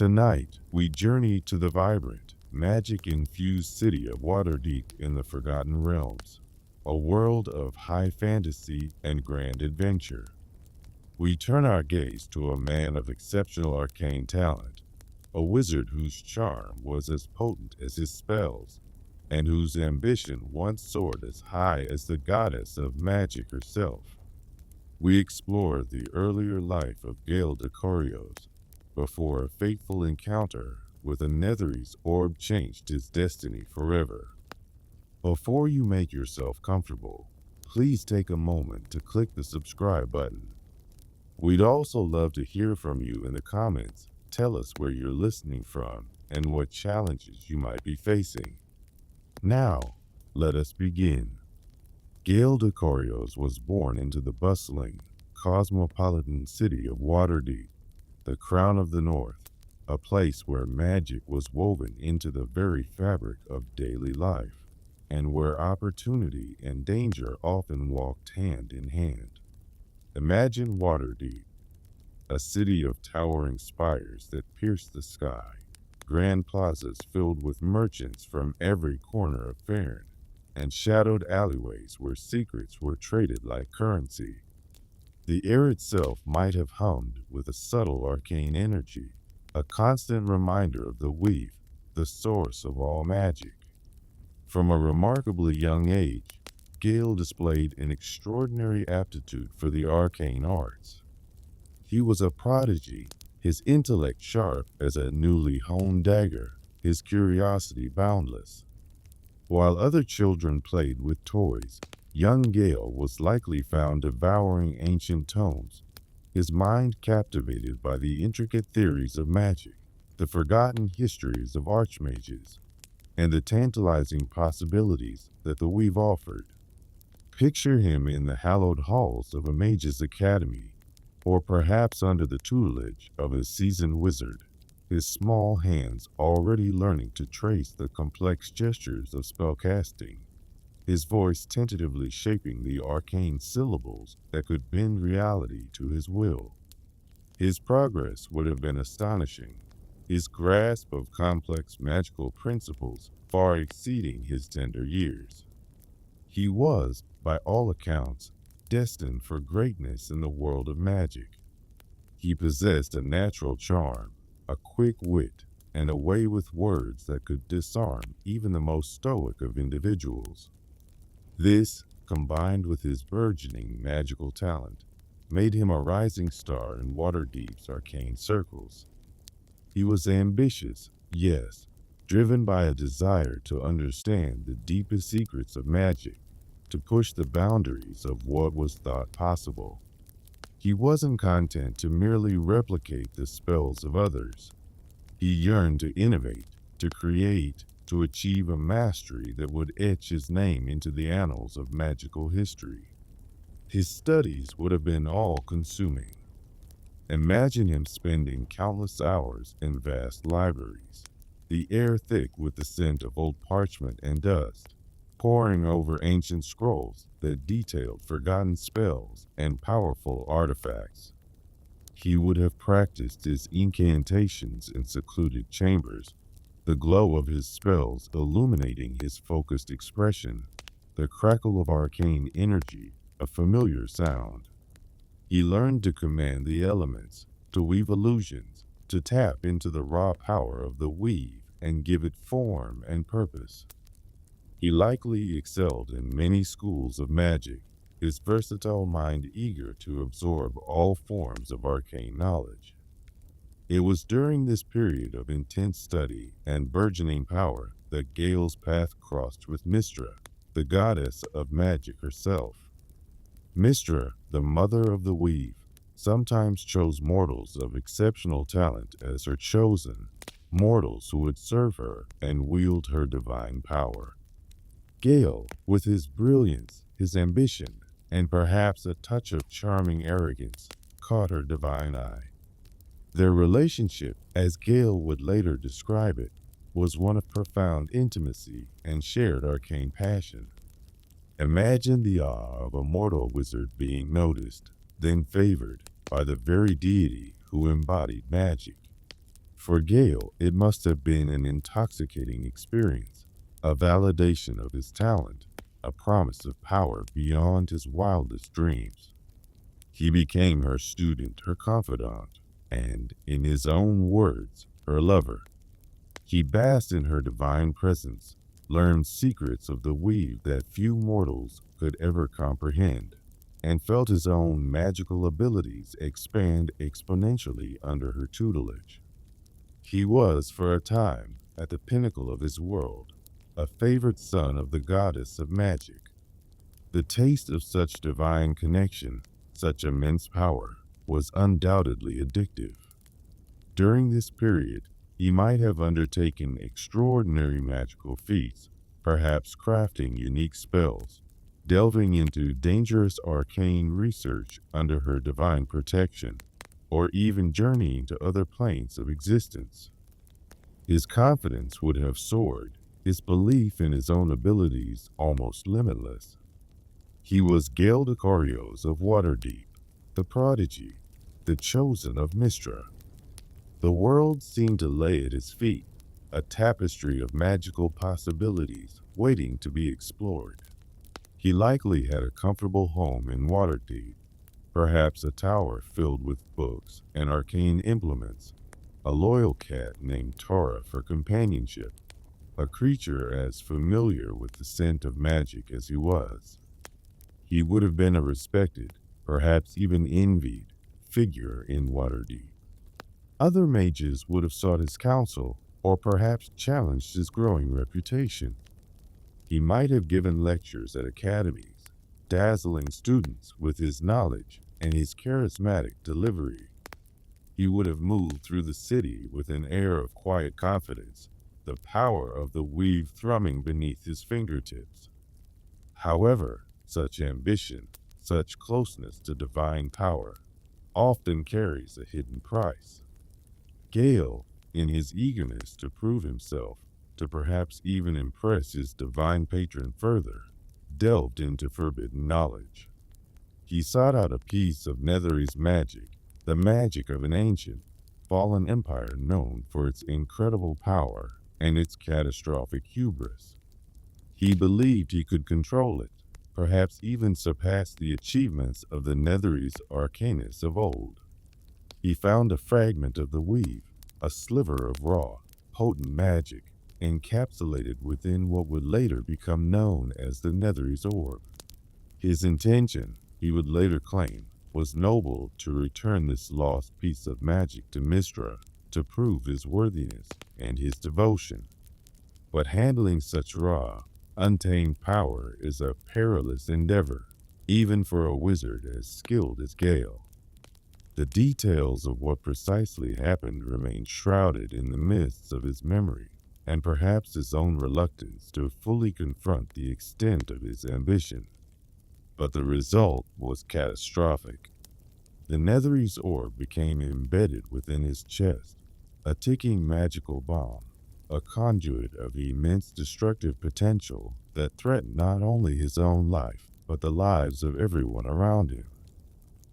Tonight, we journey to the vibrant, magic-infused city of Waterdeep in the Forgotten Realms, a world of high fantasy and grand adventure. We turn our gaze to a man of exceptional arcane talent, a wizard whose charm was as potent as his spells, and whose ambition once soared as high as the goddess of magic herself. We explore the earlier life of Gale Dekarios before a fateful encounter with a Netherese Orb changed his destiny forever. Before you make yourself comfortable, please take a moment to click the subscribe button. We'd also love to hear from you in the comments. Tell us where you're listening from and what challenges you might be facing. Now, let us begin. Gale Dekarios was born into the bustling, cosmopolitan city of Waterdeep, the crown of the north, a place where magic was woven into the very fabric of daily life, and where opportunity and danger often walked hand in hand. Imagine Waterdeep, a city of towering spires that pierce the sky, grand plazas filled with merchants from every corner of Fairn, and shadowed alleyways where secrets were traded like currency. The air itself might have hummed with a subtle arcane energy, a constant reminder of the weave, the source of all magic. From a remarkably young age, Gale displayed an extraordinary aptitude for the arcane arts. He was a prodigy, his intellect sharp as a newly honed dagger, his curiosity boundless. While other children played with toys, young Gale was likely found devouring ancient tomes, his mind captivated by the intricate theories of magic, the forgotten histories of archmages, and the tantalizing possibilities that the weave offered. Picture him in the hallowed halls of a mage's academy, or perhaps under the tutelage of a seasoned wizard, his small hands already learning to trace the complex gestures of spellcasting, his voice tentatively shaping the arcane syllables that could bend reality to his will. His progress would have been astonishing, his grasp of complex magical principles far exceeding his tender years. He was, by all accounts, destined for greatness in the world of magic. He possessed a natural charm, a quick wit, and a way with words that could disarm even the most stoic of individuals. This, combined with his burgeoning magical talent, made him a rising star in Waterdeep's arcane circles. He was ambitious, yes, driven by a desire to understand the deepest secrets of magic, to push the boundaries of what was thought possible. He wasn't content to merely replicate the spells of others. He yearned to innovate, to create, to achieve a mastery that would etch his name into the annals of magical history. His studies would have been all-consuming. Imagine him spending countless hours in vast libraries, the air thick with the scent of old parchment and dust, poring over ancient scrolls that detailed forgotten spells and powerful artifacts. He would have practiced his incantations in secluded chambers, the glow of his spells illuminating his focused expression, the crackle of arcane energy, a familiar sound. He learned to command the elements, to weave illusions, to tap into the raw power of the weave and give it form and purpose. He likely excelled in many schools of magic, his versatile mind eager to absorb all forms of arcane knowledge. It was during this period of intense study and burgeoning power that Gale's path crossed with Mystra, the goddess of magic herself. Mystra, the mother of the weave, sometimes chose mortals of exceptional talent as her chosen, mortals who would serve her and wield her divine power. Gale, with his brilliance, his ambition, and perhaps a touch of charming arrogance, caught her divine eye. Their relationship, as Gale would later describe it, was one of profound intimacy and shared arcane passion. Imagine the awe of a mortal wizard being noticed, then favored, by the very deity who embodied magic. For Gale, it must have been an intoxicating experience, a validation of his talent, a promise of power beyond his wildest dreams. He became her student, her confidant, and, in his own words, her lover. He basked in her divine presence, learned secrets of the weave that few mortals could ever comprehend, and felt his own magical abilities expand exponentially under her tutelage. He was, for a time, at the pinnacle of his world, a favored son of the goddess of magic. The taste of such divine connection, such immense power, was undoubtedly addictive. During this period, he might have undertaken extraordinary magical feats, perhaps crafting unique spells, delving into dangerous arcane research under her divine protection, or even journeying to other planes of existence. His confidence would have soared, his belief in his own abilities almost limitless. He was Gale Dekarios of Waterdeep, the prodigy, the chosen of Mystra. The world seemed to lay at his feet, a tapestry of magical possibilities waiting to be explored. He likely had a comfortable home in Waterdeep, perhaps a tower filled with books and arcane implements, a loyal cat named Tara for companionship, a creature as familiar with the scent of magic as he was. He would have been a respected, perhaps even envied, figure in Waterdeep. Other mages would have sought his counsel, or perhaps challenged his growing reputation. He might have given lectures at academies, dazzling students with his knowledge and his charismatic delivery. He would have moved through the city with an air of quiet confidence, the power of the weave thrumming beneath his fingertips. However, such ambition, such closeness to divine power, often carries a hidden price. Gale, in his eagerness to prove himself, to perhaps even impress his divine patron further, delved into forbidden knowledge. He sought out a piece of Netherese magic, the magic of an ancient, fallen empire known for its incredible power and its catastrophic hubris. He believed he could control it, perhaps even surpass the achievements of the Netherese arcanists of old. He found a fragment of the weave, a sliver of raw, potent magic, encapsulated within what would later become known as the Netherese Orb. His intention, he would later claim, was noble: to return this lost piece of magic to Mystra, to prove his worthiness and his devotion. But handling such raw, untamed power is a perilous endeavor, even for a wizard as skilled as Gale. The details of what precisely happened remain shrouded in the mists of his memory, and perhaps his own reluctance to fully confront the extent of his ambition. But the result was catastrophic. The Netherese Orb became embedded within his chest, a ticking magical bomb, a conduit of immense destructive potential that threatened not only his own life, but the lives of everyone around him.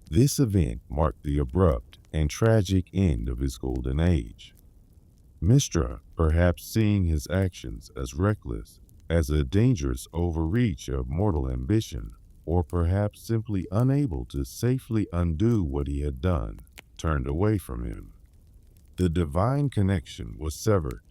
This event marked the abrupt and tragic end of his golden age. Mystra, perhaps seeing his actions as reckless, as a dangerous overreach of mortal ambition, or perhaps simply unable to safely undo what he had done, turned away from him. The divine connection was severed.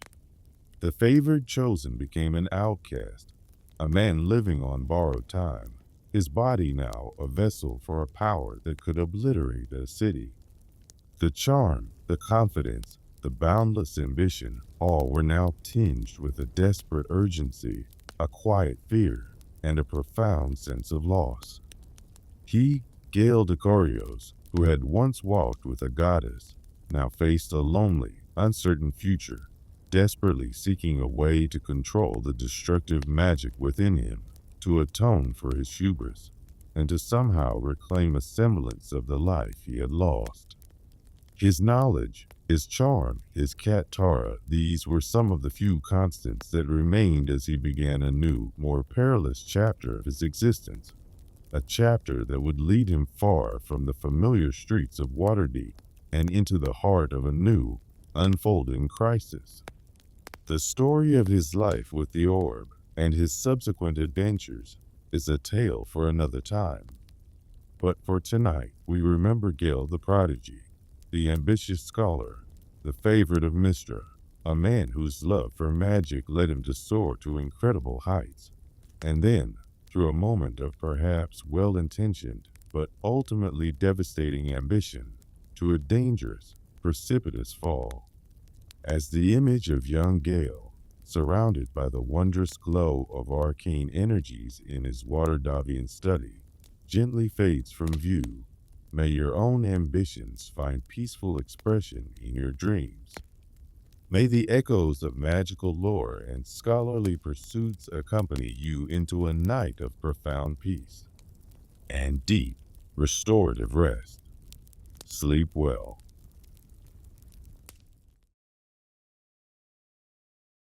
The favored chosen became an outcast, a man living on borrowed time, his body now a vessel for a power that could obliterate a city. The charm, the confidence, the boundless ambition, all were now tinged with a desperate urgency, a quiet fear, and a profound sense of loss. He, Gale Dekarios, who had once walked with a goddess, now faced a lonely, uncertain future, desperately seeking a way to control the destructive magic within him, to atone for his hubris, and to somehow reclaim a semblance of the life he had lost. His knowledge, his charm, his cat Tara, these were some of the few constants that remained as he began a new, more perilous chapter of his existence, a chapter that would lead him far from the familiar streets of Waterdeep and into the heart of a new, unfolding crisis. The story of his life with the orb and his subsequent adventures is a tale for another time. But for tonight, we remember Gale the prodigy, the ambitious scholar, the favorite of Mystra, a man whose love for magic led him to soar to incredible heights, and then, through a moment of perhaps well-intentioned but ultimately devastating ambition, to a dangerous, precipitous fall. As the image of young Gale, surrounded by the wondrous glow of arcane energies in his Waterdeepian study, gently fades from view, may your own ambitions find peaceful expression in your dreams. May the echoes of magical lore and scholarly pursuits accompany you into a night of profound peace and deep, restorative rest. Sleep well.